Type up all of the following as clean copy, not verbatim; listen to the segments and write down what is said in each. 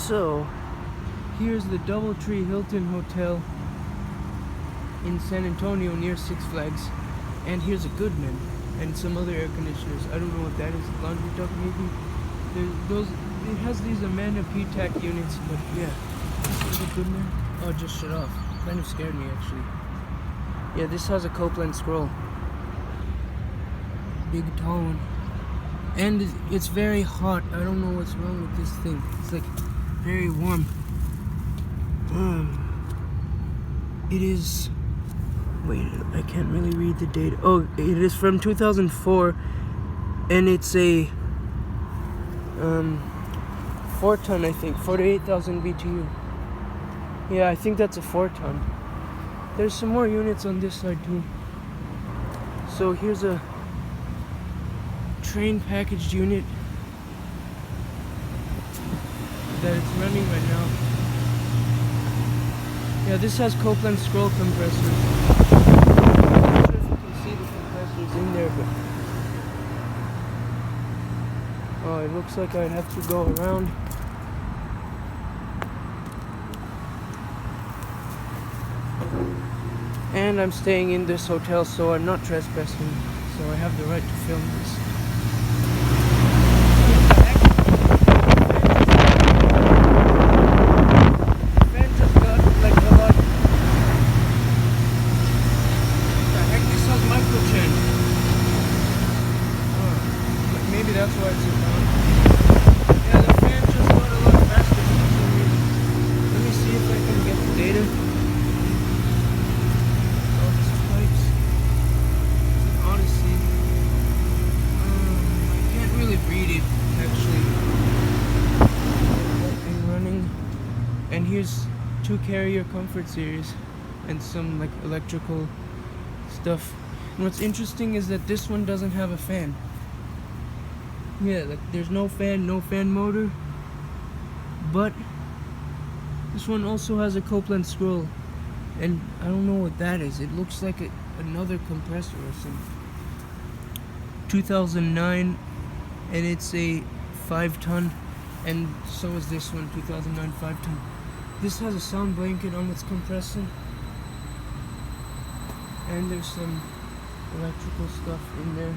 So, here's the Doubletree Hilton Hotel in San Antonio near Six Flags. And here's a Goodman and some other air conditioners. I don't know what that is, laundry duct maybe? It has these Amanda P-TAC units, but yeah. Is it Goodman? Oh, it just shut off. Kind of scared me actually. Yeah, this has a Copeland scroll. Big tall one. And it's very hot. I don't know what's wrong with this thing. It's like very warm. It is... Wait, I can't really read the date. Oh, it is from 2004. And it's a... 4-ton, I think. 48,000 BTU. Yeah, I think that's a 4-ton. There's some more units on this side too. So here's a train packaged unit that it's running right now. Yeah, this has Copeland scroll compressors. I'm not sure if you can see the compressors in there, but oh, it looks like I'd have to go around. And I'm staying in this hotel, so I'm not trespassing, so I have the right to film this. The fan just got like a lot. What the heck? This has micro-chain. Oh, maybe that's why it's on. Yeah, the fan just got a lot faster for some reason. Let me see if I can get the data. Read it actually. Running, and here's 2 carrier comfort series and some like electrical stuff. And what's interesting is that this one doesn't have a fan. Yeah, like there's no fan motor, but this one also has a Copeland scroll, and I don't know what that is. It looks like another compressor or something. 2009. And it's a 5-ton, and so is this one, 2009 5-ton. This has a sound blanket on its compressor, and there's some electrical stuff in there.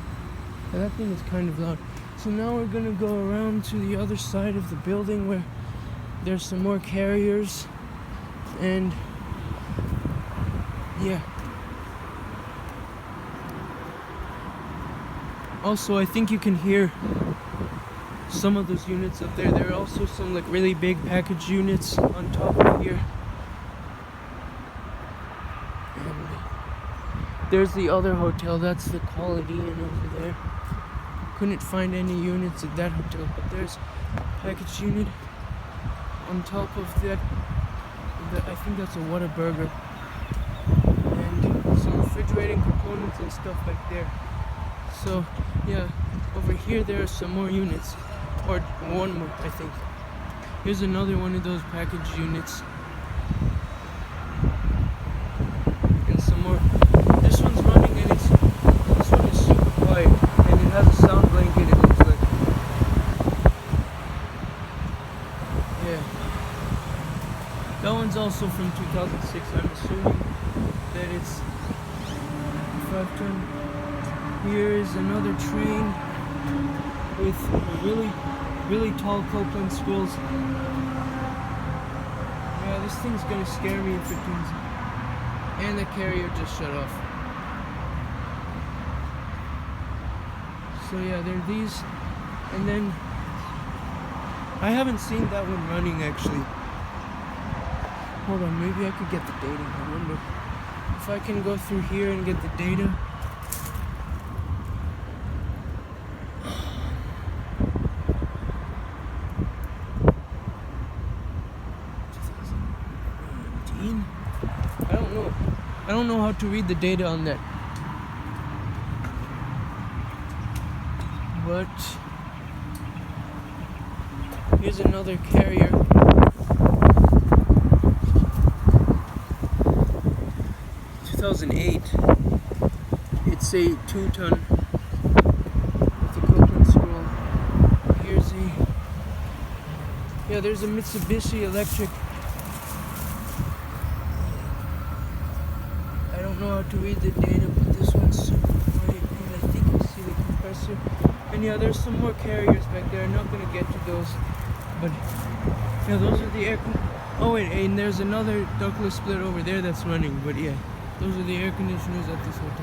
And that thing is kind of loud. So now we're gonna go around to the other side of the building where there's some more carriers, and yeah. Also, I think you can hear some of those units up there. There are also some like really big package units on top of here. And there's the other hotel. That's the Quality Inn over there. Couldn't find any units at that hotel, but there's a package unit on top of that. I think that's a Whataburger. And some refrigerating components and stuff back there. So, yeah, over here there are some more units, or one more, I think. Here's another one of those package units. And some more. This one's running, and this one is super quiet, and it has a sound blanket, it looks like. Yeah. That one's also from 2006, I'm assuming that it's 5-ton. Here is another train with really tall Copeland scrolls. Yeah, this thing's gonna scare me if it turns. And the carrier just shut off. So yeah, there are these. And then I haven't seen that one running actually. Hold on, maybe I could get the data. I wonder if I can go through here and get the data. I don't know how to read the data on that. But here's another carrier. 2008. It's a 2-ton with a Copeland scroll. Here's a Yeah, there's a Mitsubishi Electric. I don't know how to read the data, but this one's super bright, and I think you see the compressor. And yeah, there's some more carriers back there. I'm not gonna get to those, but yeah, those are the air. Oh wait, and there's another ductless split over there that's running. But yeah, those are the air conditioners at this hotel.